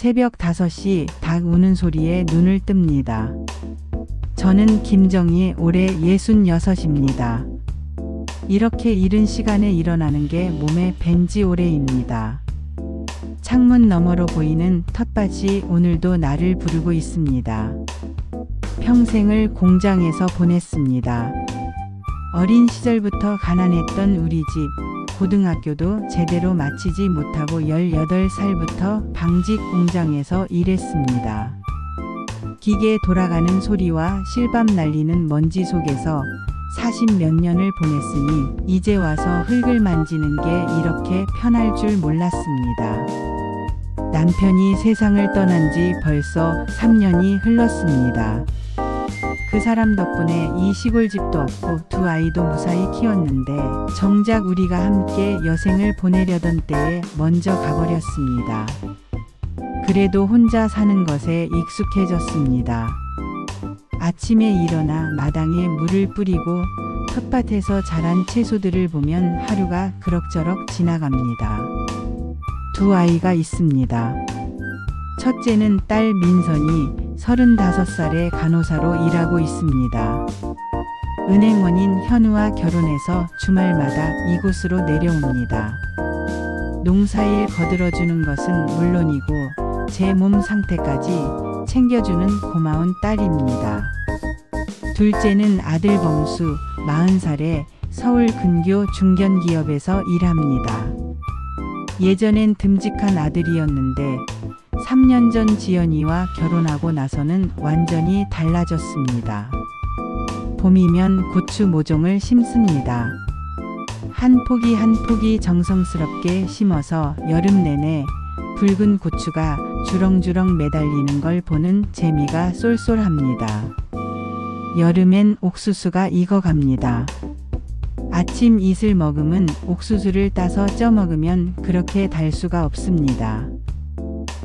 새벽 5시 닭 우는 소리에 눈을 뜹니다. 저는 김정희 올해 66입니다. 이렇게 이른 시간에 일어나는 게 몸에 밴지 오래입니다. 창문 너머로 보이는 텃밭이 오늘도 나를 부르고 있습니다. 평생을 공장에서 보냈습니다. 어린 시절부터 가난했던 우리 집, 고등학교도 제대로 마치지 못하고 18살부터 방직 공장에서 일했습니다. 기계 돌아가는 소리와 실밥 날리는 먼지 속에서 40몇 년을 보냈으니 이제 와서 흙을 만지는 게 이렇게 편할 줄 몰랐습니다. 남편이 세상을 떠난 지 벌써 3년이 흘렀습니다. 그 사람 덕분에 이 시골집도 없고 두 아이도 무사히 키웠는데 정작 우리가 함께 여생을 보내려던 때에 먼저 가버렸습니다. 그래도 혼자 사는 것에 익숙해졌습니다. 아침에 일어나 마당에 물을 뿌리고 텃밭에서 자란 채소들을 보면 하루가 그럭저럭 지나갑니다. 두 아이가 있습니다. 첫째는 딸 민선이 35살에 간호사로 일하고 있습니다. 은행원인 현우와 결혼해서 주말마다 이곳으로 내려옵니다. 농사일 거들어주는 것은 물론이고 제 몸 상태까지 챙겨주는 고마운 딸입니다. 둘째는 아들 범수 40살에 서울 근교 중견기업에서 일합니다. 예전엔 듬직한 아들이었는데 3년 전 지연이와 결혼하고 나서는 완전히 달라졌습니다. 봄이면 고추 모종을 심습니다. 한 포기 한 포기 정성스럽게 심어서 여름 내내 붉은 고추가 주렁주렁 매달리는 걸 보는 재미가 쏠쏠합니다. 여름엔 옥수수가 익어갑니다. 아침 이슬 머금은 옥수수를 따서 쪄 먹으면 그렇게 달 수가 없습니다.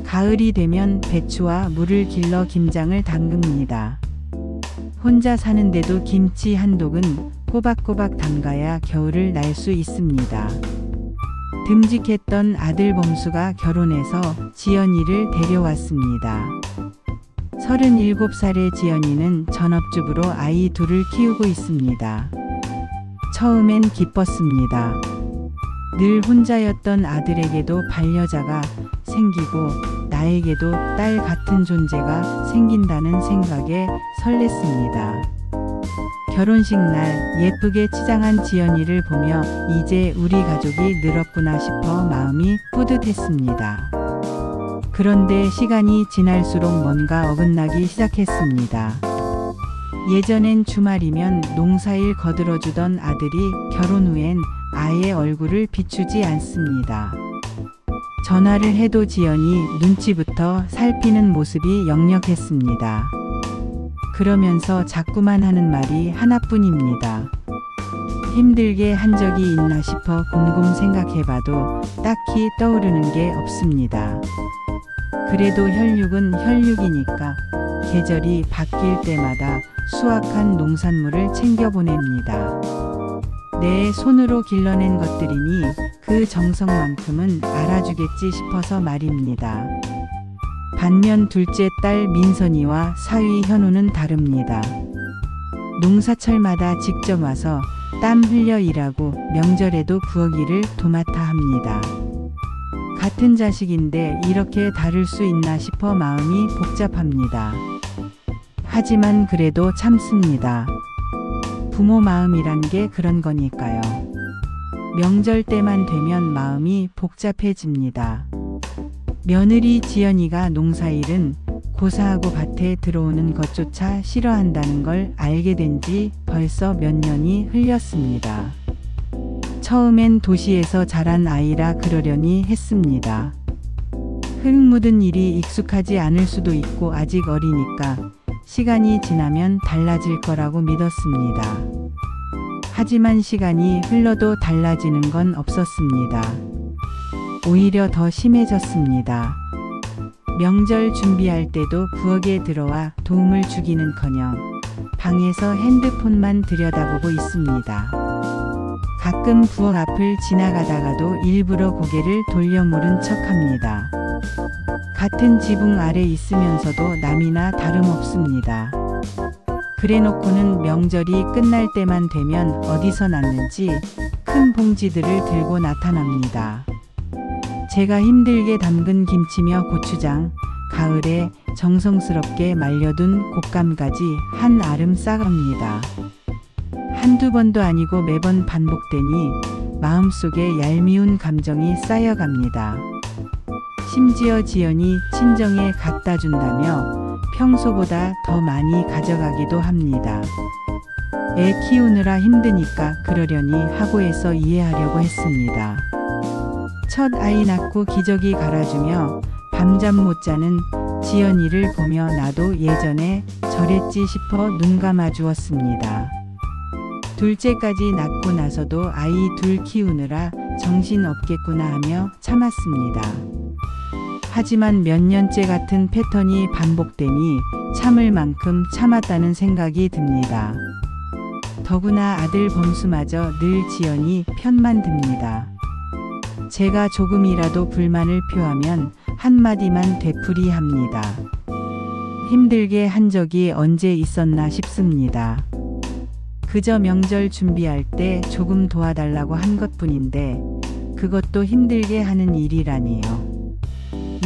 가을이 되면 배추와 물을 길러 김장을 담급니다. 혼자 사는데도 김치 한 독은 꼬박꼬박 담가야 겨울을 날 수 있습니다. 듬직했던 아들 범수가 결혼해서 지연이를 데려왔습니다. 37살의 지연이는 전업주부로 아이 둘을 키우고 있습니다. 처음엔 기뻤습니다. 늘 혼자였던 아들에게도 반려자가 생기고 나에게도 딸 같은 존재가 생긴다는 생각에 설렜습니다. 결혼식 날 예쁘게 치장한 지연이를 보며 이제 우리 가족이 늘었구나 싶어 마음이 뿌듯했습니다. 그런데 시간이 지날수록 뭔가 어긋나기 시작했습니다. 예전엔 주말이면 농사일 거들어주던 아들이 결혼 후엔 아예 얼굴을 비추지 않습니다. 전화를 해도 지연이 눈치부터 살피는 모습이 역력했습니다. 그러면서 자꾸만 하는 말이 하나뿐입니다. 힘들게 한 적이 있나 싶어 곰곰 생각해봐도 딱히 떠오르는 게 없습니다. 그래도 혈육은 혈육이니까 계절이 바뀔 때마다 수확한 농산물을 챙겨 보냅니다. 내 손으로 길러낸 것들이니 그 정성만큼은 알아주겠지 싶어서 말입니다. 반면 둘째 딸 민선이와 사위 현우는 다릅니다. 농사철마다 직접 와서 땀 흘려 일하고 명절에도 부엌일을 도맡아 합니다. 같은 자식인데 이렇게 다를 수 있나 싶어 마음이 복잡합니다. 하지만 그래도 참습니다. 부모 마음이란 게 그런 거니까요. 명절 때만 되면 마음이 복잡해집니다. 며느리 지연이가 농사일은 고사하고 밭에 들어오는 것조차 싫어한다는 걸 알게 된 지 벌써 몇 년이 흘렸습니다. 처음엔 도시에서 자란 아이라 그러려니 했습니다. 흙 묻은 일이 익숙하지 않을 수도 있고 아직 어리니까 시간이 지나면 달라질 거라고 믿었습니다. 하지만 시간이 흘러도 달라지는 건 없었습니다. 오히려 더 심해졌습니다. 명절 준비할 때도 부엌에 들어와 도움을 주기는커녕 방에서 핸드폰만 들여다보고 있습니다. 가끔 부엌 앞을 지나가다가도 일부러 고개를 돌려 모른 척합니다. 같은 지붕 아래 있으면서도 남이나 다름없습니다. 그래놓고는 명절이 끝날 때만 되면 어디서 났는지 큰 봉지들을 들고 나타납니다. 제가 힘들게 담근 김치며 고추장, 가을에 정성스럽게 말려둔 곶감까지 한 알음 싸갑니다. 한두 번도 아니고 매번 반복되니 마음속에 얄미운 감정이 쌓여갑니다. 심지어 지연이 친정에 갖다 준다며 평소보다 더 많이 가져가기도 합니다. 애 키우느라 힘드니까 그러려니 하고 해서 이해하려고 했습니다. 첫 아이 낳고 기저귀 갈아주며 밤잠 못 자는 지연이를 보며 나도 예전에 저랬지 싶어 눈 감아 주었습니다. 둘째까지 낳고 나서도 아이 둘 키우느라 정신 없겠구나 하며 참았습니다. 하지만 몇 년째 같은 패턴이 반복되니 참을 만큼 참았다는 생각이 듭니다. 더구나 아들 범수마저 늘 지연이 편만 듭니다. 제가 조금이라도 불만을 표하면 한마디만 되풀이합니다. 힘들게 한 적이 언제 있었나 싶습니다. 그저 명절 준비할 때 조금 도와달라고 한 것뿐인데 그것도 힘들게 하는 일이라니요.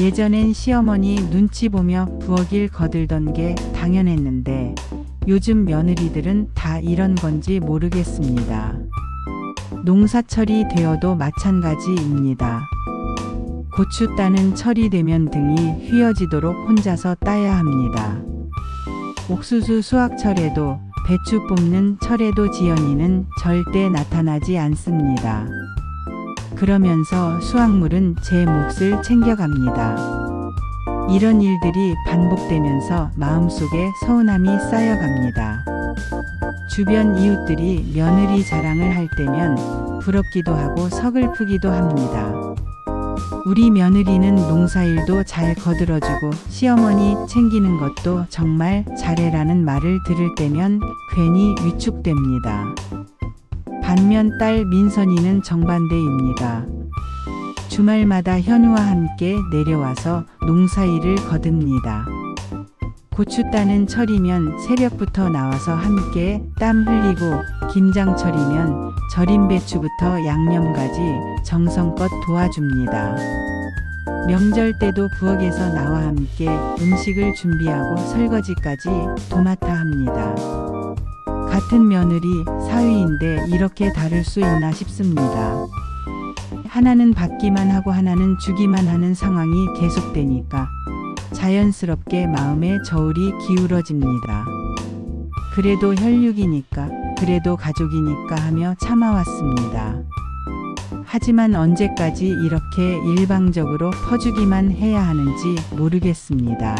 예전엔 시어머니 눈치 보며 부엌일 거들던 게 당연했는데 요즘 며느리들은 다 이런 건지 모르겠습니다. 농사철이 되어도 마찬가지입니다. 고추 따는 철이 되면 등이 휘어지도록 혼자서 따야 합니다. 옥수수 수확철에도 배추 뽑는 철에도 지연이는 절대 나타나지 않습니다. 그러면서 수확물은 제 몫을 챙겨갑니다. 이런 일들이 반복되면서 마음속에 서운함이 쌓여갑니다. 주변 이웃들이 며느리 자랑을 할 때면 부럽기도 하고 서글프기도 합니다. 우리 며느리는 농사일도 잘 거들어주고 시어머니 챙기는 것도 정말 잘해라는 말을 들을 때면 괜히 위축됩니다. 반면 딸 민선이는 정반대입니다. 주말마다 현우와 함께 내려와서 농사일을 거듭니다. 고추 따는 철이면 새벽부터 나와서 함께 땀 흘리고 김장철이면 절인 배추부터 양념까지 정성껏 도와줍니다. 명절 때도 부엌에서 나와 함께 음식을 준비하고 설거지까지 도맡아 합니다. 같은 며느리 사위인데 이렇게 다를 수 있나 싶습니다. 하나는 받기만 하고 하나는 주기만 하는 상황이 계속되니까 자연스럽게 마음에 저울이 기울어집니다. 그래도 혈육이니까, 그래도 가족이니까 하며 참아왔습니다. 하지만 언제까지 이렇게 일방적으로 퍼주기만 해야 하는지 모르겠습니다.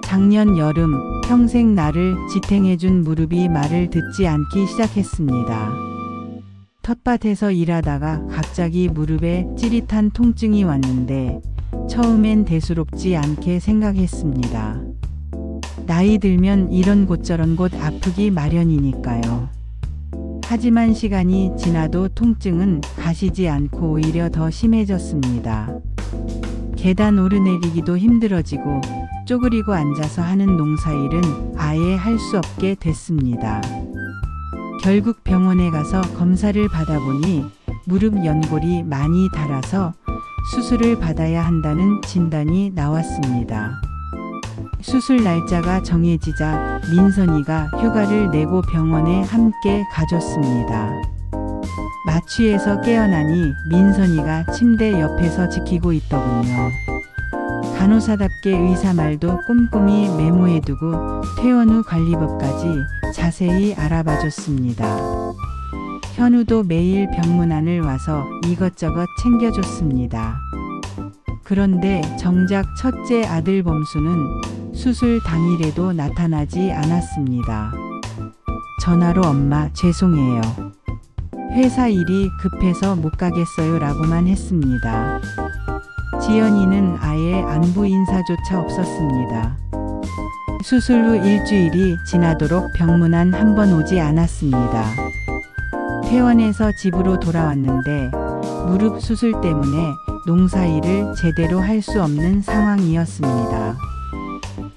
작년 여름 평생 나를 지탱해준 무릎이 말을 듣지 않기 시작했습니다. 텃밭에서 일하다가 갑자기 무릎에 찌릿한 통증이 왔는데 처음엔 대수롭지 않게 생각했습니다. 나이 들면 이런 곳 저런 곳 아프기 마련이니까요. 하지만 시간이 지나도 통증은 가시지 않고 오히려 더 심해졌습니다. 계단 오르내리기도 힘들어지고 쪼그리고 앉아서 하는 농사일은 아예 할 수 없게 됐습니다. 결국 병원에 가서 검사를 받아보니 무릎 연골이 많이 닳아서 수술을 받아야 한다는 진단이 나왔습니다. 수술 날짜가 정해지자 민선이가 휴가를 내고 병원에 함께 가줬습니다. 마취해서 깨어나니 민선이가 침대 옆에서 지키고 있더군요. 간호사답게 의사 말도 꼼꼼히 메모해두고 퇴원 후 관리법까지 자세히 알아봐줬습니다. 현우도 매일 병문안을 와서 이것저것 챙겨줬습니다. 그런데 정작 첫째 아들 범수는 수술 당일에도 나타나지 않았습니다. 전화로 엄마 죄송해요. 회사 일이 급해서 못 가겠어요 라고만 했습니다. 지연이는 아예 안부 인사조차 없었습니다. 수술 후 일주일이 지나도록 병문안 한 번 오지 않았습니다. 퇴원해서 집으로 돌아왔는데 무릎 수술 때문에 농사일을 제대로 할 수 없는 상황이었습니다.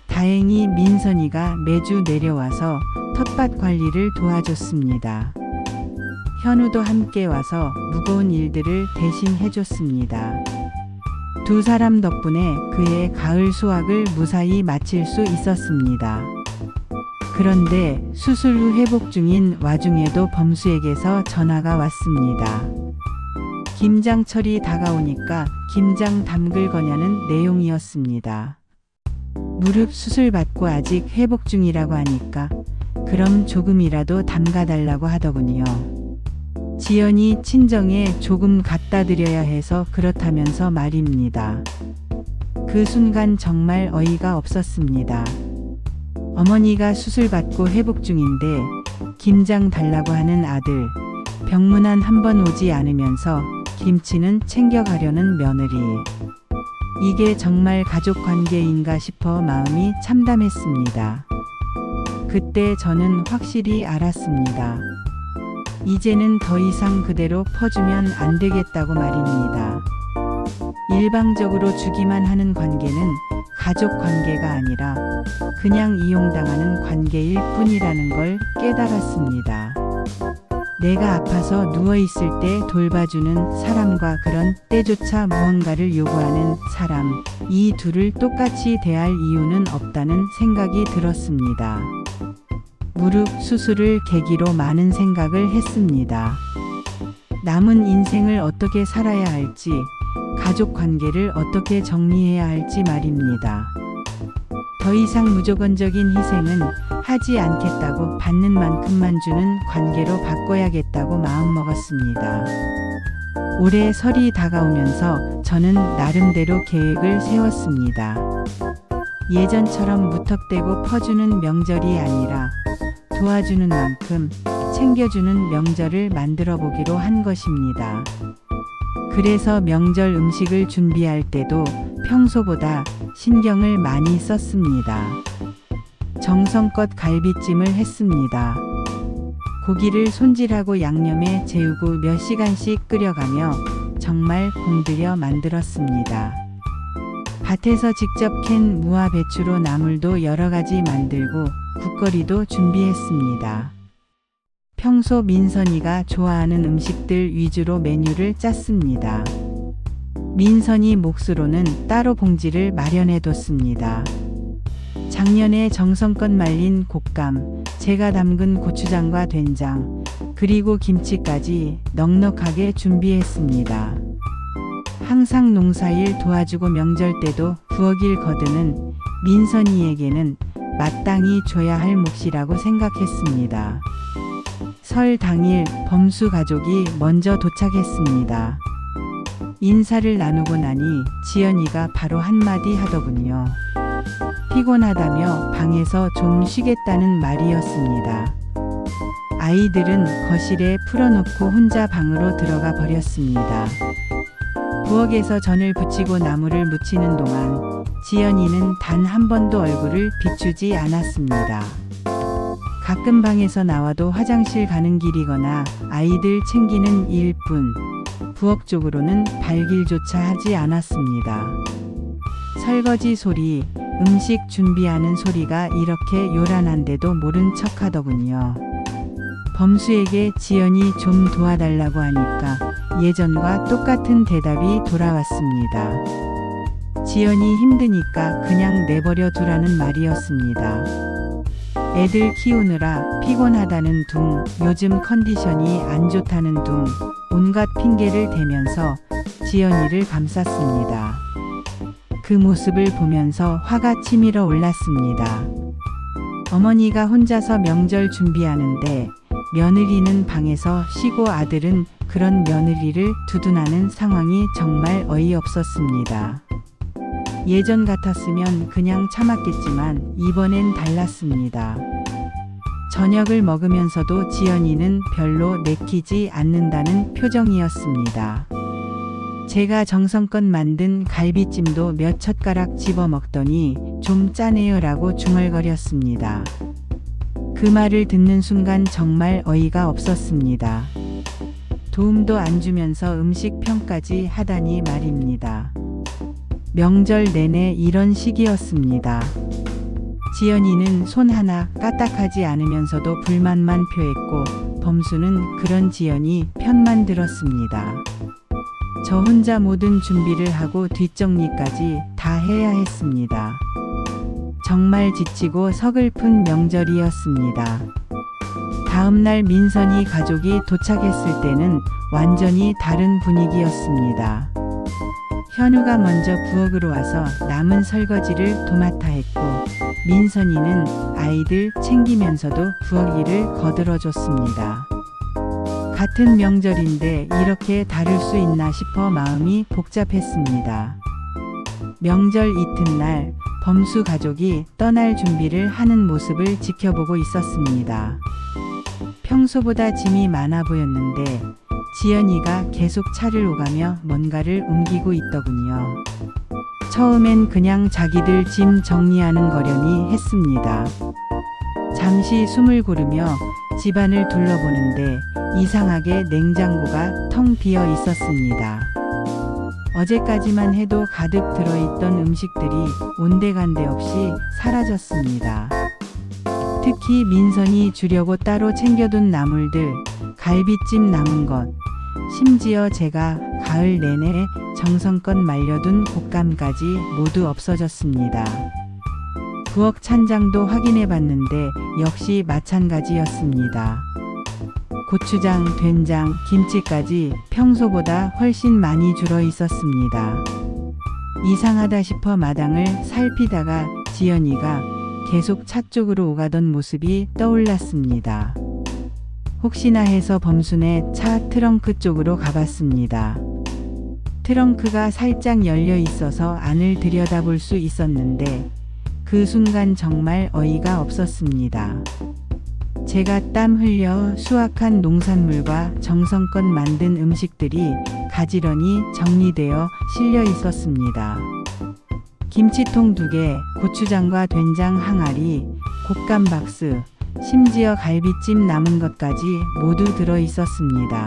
다행히 민선이가 매주 내려와서 텃밭 관리를 도와줬습니다. 현우도 함께 와서 무거운 일들을 대신 해줬습니다. 두 사람 덕분에 그의 가을 수확을 무사히 마칠 수 있었습니다. 그런데 수술 후 회복 중인 와중에도 범수에게서 전화가 왔습니다. 김장철이 다가오니까 김장 담글 거냐는 내용이었습니다. 무릎 수술 받고 아직 회복 중이라고 하니까 그럼 조금이라도 담가달라고 하더군요. 지연이 친정에 조금 갖다 드려야 해서 그렇다면서 말입니다. 그 순간 정말 어이가 없었습니다. 어머니가 수술받고 회복 중인데 김장 달라고 하는 아들, 병문안 한번 오지 않으면서 김치는 챙겨가려는 며느리. 이게 정말 가족 관계인가 싶어 마음이 참담했습니다. 그때 저는 확실히 알았습니다. 이제는 더 이상 그대로 퍼주면 안 되겠다고 말입니다. 일방적으로 주기만 하는 관계는 가족 관계가 아니라 그냥 이용당하는 관계일 뿐이라는 걸 깨달았습니다. 내가 아파서 누워있을 때 돌봐주는 사람과 그런 때조차 무언가를 요구하는 사람, 이 둘을 똑같이 대할 이유는 없다는 생각이 들었습니다. 무릎 수술을 계기로 많은 생각을 했습니다. 남은 인생을 어떻게 살아야 할지, 가족 관계를 어떻게 정리해야 할지 말입니다. 더 이상 무조건적인 희생은 하지 않겠다고 받는 만큼만 주는 관계로 바꿔야겠다고 마음먹었습니다. 올해 설이 다가오면서 저는 나름대로 계획을 세웠습니다. 예전처럼 무턱대고 퍼주는 명절이 아니라 도와주는 만큼 챙겨주는 명절을 만들어 보기로 한 것입니다. 그래서 명절 음식을 준비할 때도 평소보다 신경을 많이 썼습니다. 정성껏 갈비찜을 했습니다. 고기를 손질하고 양념에 재우고 몇 시간씩 끓여가며 정말 공들여 만들었습니다. 밭에서 직접 캔 무와 배추로 나물도 여러 가지 만들고 국거리도 준비했습니다. 평소 민선이가 좋아하는 음식들 위주로 메뉴를 짰습니다. 민선이 몫으로는 따로 봉지를 마련해뒀습니다. 작년에 정성껏 말린 곶감, 제가 담근 고추장과 된장, 그리고 김치까지 넉넉하게 준비했습니다. 항상 농사일 도와주고 명절 때도 부엌일 거드는 민선이에게는 마땅히 줘야 할 몫이라고 생각했습니다. 설 당일 범수 가족이 먼저 도착했습니다. 인사를 나누고 나니 지연이가 바로 한마디 하더군요. 피곤하다며 방에서 좀 쉬겠다는 말이었습니다. 아이들은 거실에 풀어놓고 혼자 방으로 들어가 버렸습니다. 부엌에서 전을 부치고 나무를 묻히는 동안 지연이는 단 한 번도 얼굴을 비추지 않았습니다. 가끔 방에서 나와도 화장실 가는 길이거나 아이들 챙기는 일뿐, 부엌 쪽으로는 발길조차 하지 않았습니다. 설거지 소리, 음식 준비하는 소리가 이렇게 요란한데도 모른 척 하더군요. 범수에게 지연이 좀 도와달라고 하니까 예전과 똑같은 대답이 돌아왔습니다. 지연이 힘드니까 그냥 내버려 두라는 말이었습니다. 애들 키우느라 피곤하다는 둥, 요즘 컨디션이 안 좋다는 둥, 온갖 핑계를 대면서 지연이를 감쌌습니다. 그 모습을 보면서 화가 치밀어 올랐습니다. 어머니가 혼자서 명절 준비하는데 며느리는 방에서 쉬고 아들은 그런 며느리를 두둔하는 상황이 정말 어이없었습니다. 예전 같았으면 그냥 참았겠지만 이번엔 달랐습니다. 저녁을 먹으면서도 지연이는 별로 내키지 않는다는 표정이었습니다. 제가 정성껏 만든 갈비찜도 몇 젓가락 집어 먹더니 좀 짜네요 라고 중얼거렸습니다. 그 말을 듣는 순간 정말 어이가 없었습니다. 도움도 안 주면서 음식 평까지 하다니 말입니다. 명절 내내 이런 식이었습니다. 지연이는 손 하나 까딱하지 않으면서도 불만만 표했고 범수는 그런 지연이 편만 들었습니다. 저 혼자 모든 준비를 하고 뒷정리까지 다 해야 했습니다. 정말 지치고 서글픈 명절이었습니다. 다음날 민선이 가족이 도착했을 때는 완전히 다른 분위기였습니다. 현우가 먼저 부엌으로 와서 남은 설거지를 도맡아 했고 민선이는 아이들 챙기면서도 부엌 일을 거들어줬습니다. 같은 명절인데 이렇게 다를 수 있나 싶어 마음이 복잡했습니다. 명절 이튿날 범수 가족이 떠날 준비를 하는 모습을 지켜보고 있었습니다. 평소보다 짐이 많아 보였는데 지연이가 계속 차를 오가며 뭔가를 옮기고 있더군요. 처음엔 그냥 자기들 짐 정리하는 거려니 했습니다. 잠시 숨을 고르며 집안을 둘러보는데 이상하게 냉장고가 텅 비어 있었습니다. 어제까지만 해도 가득 들어있던 음식들이 온데간데 없이 사라졌습니다. 특히 민선이 주려고 따로 챙겨둔 나물들, 갈비찜 남은 것, 심지어 제가 가을 내내 정성껏 말려둔 곶감까지 모두 없어졌습니다. 부엌 찬장도 확인해 봤는데 역시 마찬가지였습니다. 고추장, 된장, 김치까지 평소보다 훨씬 많이 줄어 있었습니다. 이상하다 싶어 마당을 살피다가 지연이가 계속 차 쪽으로 오가던 모습이 떠올랐습니다. 혹시나 해서 범순의 차 트렁크 쪽으로 가봤습니다. 트렁크가 살짝 열려 있어서 안을 들여다볼 수 있었는데 그 순간 정말 어이가 없었습니다. 제가 땀 흘려 수확한 농산물과 정성껏 만든 음식들이 가지런히 정리되어 실려 있었습니다. 김치통 2개, 고추장과 된장 항아리, 곶감 박스, 심지어 갈비찜 남은 것까지 모두 들어 있었습니다.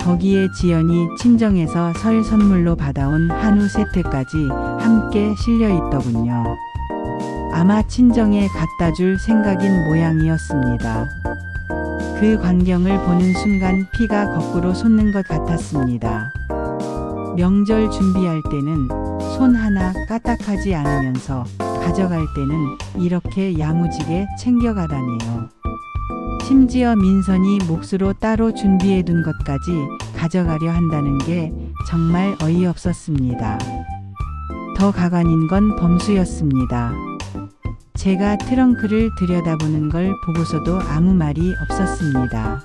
거기에 지연이 친정에서 설 선물로 받아온 한우 세트까지 함께 실려 있더군요. 아마 친정에 갖다 줄 생각인 모양이었습니다. 그 광경을 보는 순간 피가 거꾸로 솟는 것 같았습니다. 명절 준비할 때는 손 하나 까딱하지 않으면서 가져갈 때는 이렇게 야무지게 챙겨가다니요. 심지어 민선이 몫으로 따로 준비해둔 것까지 가져가려 한다는 게 정말 어이없었습니다. 더 가관인 건 범수였습니다. 제가 트렁크를 들여다보는 걸 보고서도 아무 말이 없었습니다.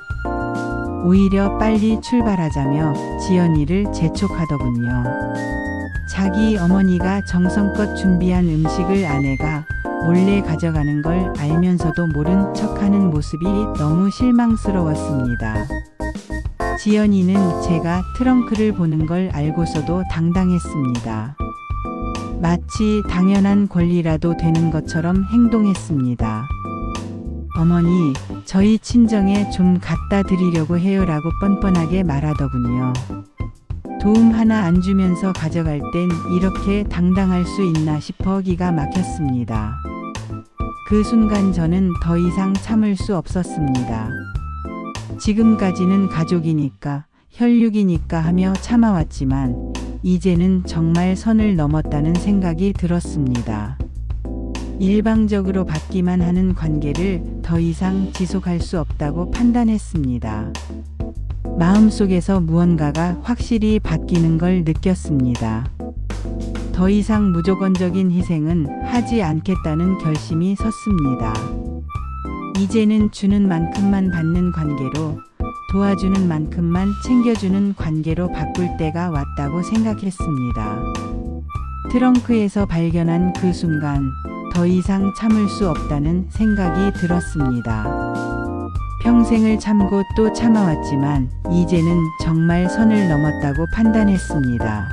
오히려 빨리 출발하자며 지연이를 재촉하더군요. 자기 어머니가 정성껏 준비한 음식을 아내가 몰래 가져가는 걸 알면서도 모른 척하는 모습이 너무 실망스러웠습니다. 지연이는 제가 트렁크를 보는 걸 알고서도 당당했습니다. 마치 당연한 권리라도 되는 것처럼 행동했습니다. 어머니, 저희 친정에 좀 갖다 드리려고 해요라고 뻔뻔하게 말하더군요. 도움 하나 안 주면서 가져갈 땐 이렇게 당당할 수 있나 싶어 기가 막혔습니다. 그 순간 저는 더 이상 참을 수 없었습니다. 지금까지는 가족이니까, 혈육이니까 하며 참아왔지만 이제는 정말 선을 넘었다는 생각이 들었습니다. 일방적으로 받기만 하는 관계를 더 이상 지속할 수 없다고 판단했습니다. 마음속에서 무언가가 확실히 바뀌는 걸 느꼈습니다. 더 이상 무조건적인 희생은 하지 않겠다는 결심이 섰습니다. 이제는 주는 만큼만 받는 관계로, 도와주는 만큼만 챙겨주는 관계로 바꿀 때가 왔다고 생각했습니다. 트렁크에서 발견한 그 순간 더 이상 참을 수 없다는 생각이 들었습니다. 평생을 참고 또 참아왔지만 이제는 정말 선을 넘었다고 판단했습니다.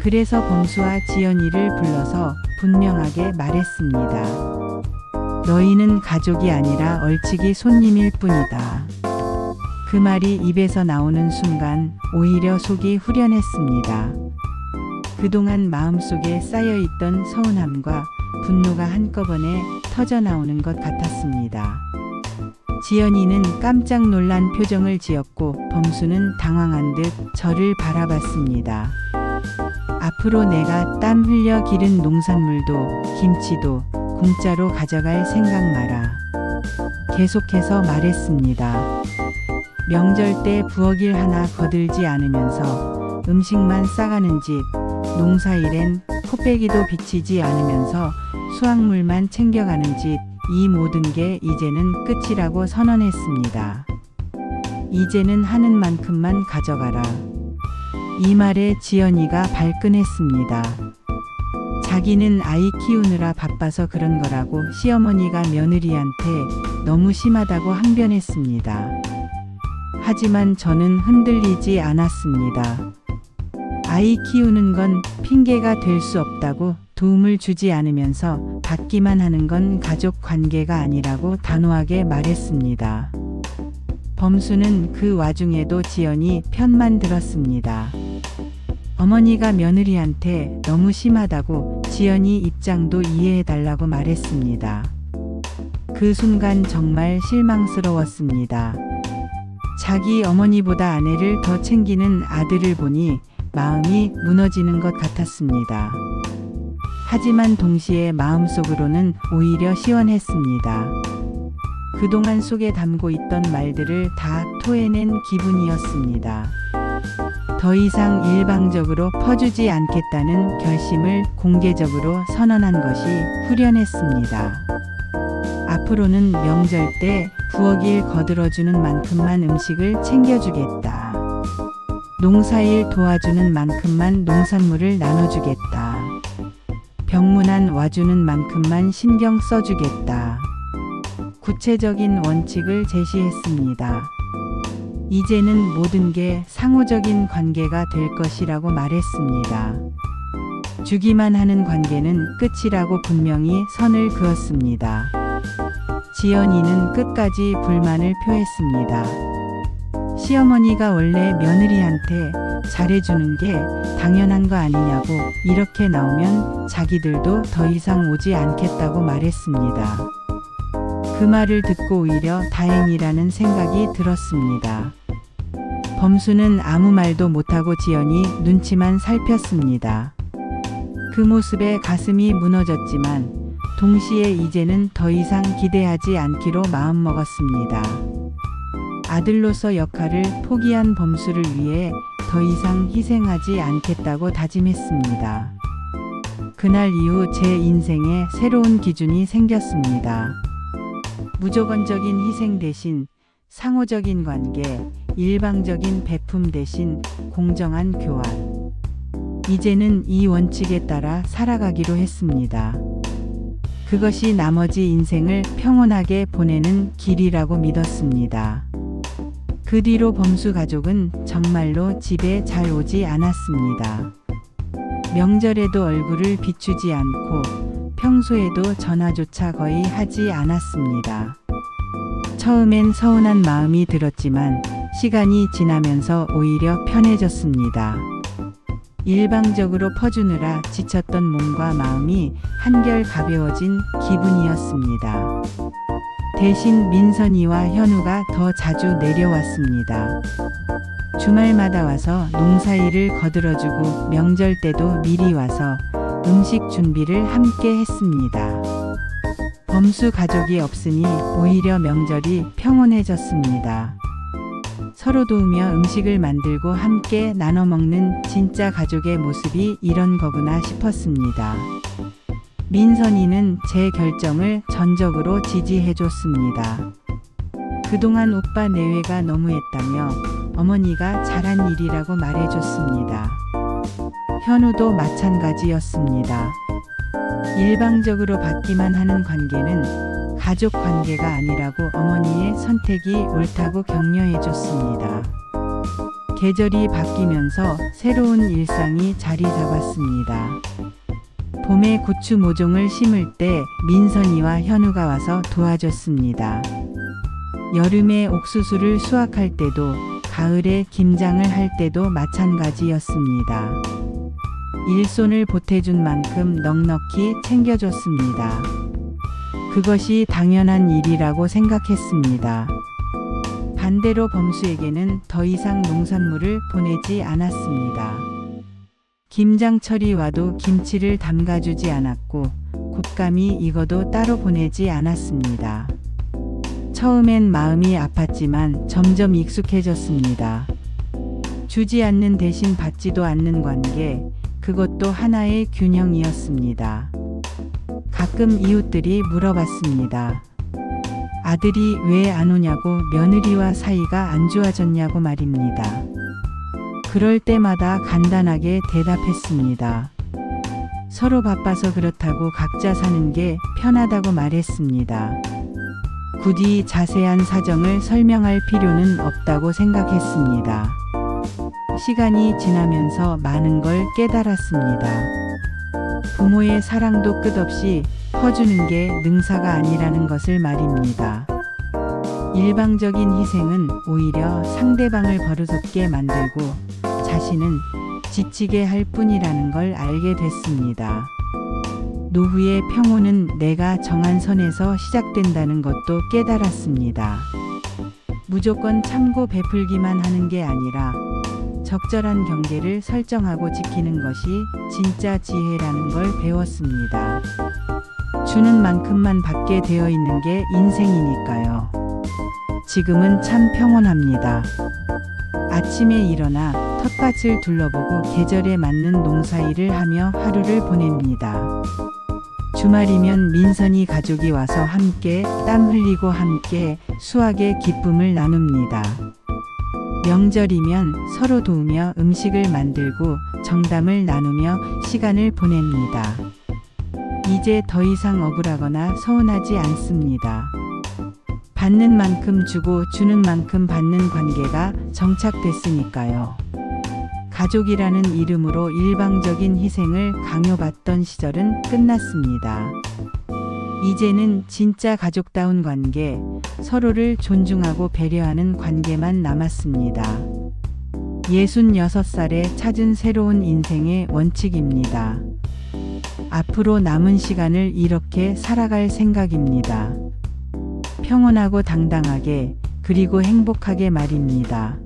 그래서 범수와 지연이를 불러서 분명하게 말했습니다. 너희는 가족이 아니라 얼치기 손님일 뿐이다. 그 말이 입에서 나오는 순간 오히려 속이 후련했습니다. 그동안 마음속에 쌓여있던 서운함과 분노가 한꺼번에 터져나오는 것 같았습니다. 지연이는 깜짝 놀란 표정을 지었고 범수는 당황한 듯 저를 바라봤습니다. 앞으로 내가 땀 흘려 기른 농산물도 김치도 공짜로 가져갈 생각 마라. 계속해서 말했습니다. 명절 때 부엌일 하나 거들지 않으면서 음식만 싸가는 집, 농사일엔 코빼기도 비치지 않으면서 수확물만 챙겨가는 집, 이 모든 게 이제는 끝이라고 선언했습니다. 이제는 하는 만큼만 가져가라. 이 말에 지연이가 발끈했습니다. 자기는 아이 키우느라 바빠서 그런 거라고 시어머니가 며느리한테 너무 심하다고 항변했습니다. 하지만 저는 흔들리지 않았습니다. 아이 키우는 건 핑계가 될 수 없다고 도움을 주지 않으면서 받기만 하는 건 가족 관계가 아니라고 단호하게 말했습니다. 범수는 그 와중에도 지연이 편만 들었습니다. 어머니가 며느리한테 너무 심하다고 지연이 입장도 이해해달라고 말했습니다. 그 순간 정말 실망스러웠습니다. 자기 어머니보다 아내를 더 챙기는 아들을 보니 마음이 무너지는 것 같았습니다. 하지만 동시에 마음속으로는 오히려 시원했습니다. 그동안 속에 담고 있던 말들을 다 토해낸 기분이었습니다. 더 이상 일방적으로 퍼주지 않겠다는 결심을 공개적으로 선언한 것이 후련했습니다. 앞으로는 명절 때 부엌일 거들어주는 만큼만 음식을 챙겨주겠다. 농사일 도와주는 만큼만 농산물을 나눠주겠다. 병문안 와주는 만큼만 신경 써주겠다. 구체적인 원칙을 제시했습니다. 이제는 모든 게 상호적인 관계가 될 것이라고 말했습니다. 주기만 하는 관계는 끝이라고 분명히 선을 그었습니다. 지연이는 끝까지 불만을 표했습니다. 시어머니가 원래 며느리한테 잘해주는 게 당연한 거 아니냐고 이렇게 나오면 자기들도 더 이상 오지 않겠다고 말했습니다. 그 말을 듣고 오히려 다행이라는 생각이 들었습니다. 범수는 아무 말도 못하고 지연이 눈치만 살폈습니다. 그 모습에 가슴이 무너졌지만 동시에 이제는 더 이상 기대하지 않기로 마음먹었습니다. 아들로서 역할을 포기한 범수를 위해 더 이상 희생하지 않겠다고 다짐했습니다. 그날 이후 제 인생에 새로운 기준이 생겼습니다. 무조건적인 희생 대신 상호적인 관계, 일방적인 베품 대신 공정한 교환. 이제는 이 원칙에 따라 살아가기로 했습니다. 그것이 나머지 인생을 평온하게 보내는 길이라고 믿었습니다. 그 뒤로 범수 가족은 정말로 집에 잘 오지 않았습니다. 명절에도 얼굴을 비추지 않고 평소에도 전화조차 거의 하지 않았습니다. 처음엔 서운한 마음이 들었지만 시간이 지나면서 오히려 편해졌습니다. 일방적으로 퍼주느라 지쳤던 몸과 마음이 한결 가벼워진 기분이었습니다. 대신 민선이와 현우가 더 자주 내려왔습니다. 주말마다 와서 농사일을 거들어주고 명절 때도 미리 와서 음식 준비를 함께 했습니다. 범수 가족이 없으니 오히려 명절이 평온해졌습니다. 서로 도우며 음식을 만들고 함께 나눠 먹는 진짜 가족의 모습이 이런 거구나 싶었습니다. 민선이는 제 결정을 전적으로 지지해줬습니다. 그동안 오빠 내외가 너무했다며 어머니가 잘한 일이라고 말해줬습니다. 현우도 마찬가지였습니다. 일방적으로 받기만 하는 관계는 가족 관계가 아니라고 어머니의 선택이 옳다고 격려해줬습니다. 계절이 바뀌면서 새로운 일상이 자리 잡았습니다. 봄에 고추 모종을 심을 때 민선이와 현우가 와서 도와줬습니다. 여름에 옥수수를 수확할 때도 가을에 김장을 할 때도 마찬가지였습니다. 일손을 보태준 만큼 넉넉히 챙겨줬습니다. 그것이 당연한 일이라고 생각했습니다. 반대로 범수에게는 더 이상 농산물을 보내지 않았습니다. 김장철이 와도 김치를 담가주지 않았고 곶감이 익어도 따로 보내지 않았습니다. 처음엔 마음이 아팠지만 점점 익숙해졌습니다. 주지 않는 대신 받지도 않는 관계, 그것도 하나의 균형이었습니다. 가끔 이웃들이 물어봤습니다. 아들이 왜 안 오냐고, 며느리와 사이가 안 좋아졌냐고 말입니다. 그럴 때마다 간단하게 대답했습니다. 서로 바빠서 그렇다고 각자 사는 게 편하다고 말했습니다. 굳이 자세한 사정을 설명할 필요는 없다고 생각했습니다. 시간이 지나면서 많은 걸 깨달았습니다. 부모의 사랑도 끝없이 퍼주는 게 능사가 아니라는 것을 말입니다. 일방적인 희생은 오히려 상대방을 버릇없게 만들고 자신은 지치게 할 뿐이라는 걸 알게 됐습니다. 노후의 평온은 내가 정한 선에서 시작된다는 것도 깨달았습니다. 무조건 참고 베풀기만 하는 게 아니라 적절한 경계를 설정하고 지키는 것이 진짜 지혜라는 걸 배웠습니다. 주는 만큼만 받게 되어 있는 게 인생이니까요. 지금은 참 평온합니다. 아침에 일어나 텃밭을 둘러보고 계절에 맞는 농사일을 하며 하루를 보냅니다. 주말이면 민선이 가족이 와서 함께 땀 흘리고 함께 수확의 기쁨을 나눕니다. 명절이면 서로 도우며 음식을 만들고 정담을 나누며 시간을 보냅니다. 이제 더 이상 억울하거나 서운하지 않습니다. 받는 만큼 주고 주는 만큼 받는 관계가 정착됐으니까요. 가족이라는 이름으로 일방적인 희생을 강요받던 시절은 끝났습니다. 이제는 진짜 가족다운 관계, 서로를 존중하고 배려하는 관계만 남았습니다. 66살에 찾은 새로운 인생의 원칙입니다. 앞으로 남은 시간을 이렇게 살아갈 생각입니다. 평온하고 당당하게, 그리고 행복하게 말입니다.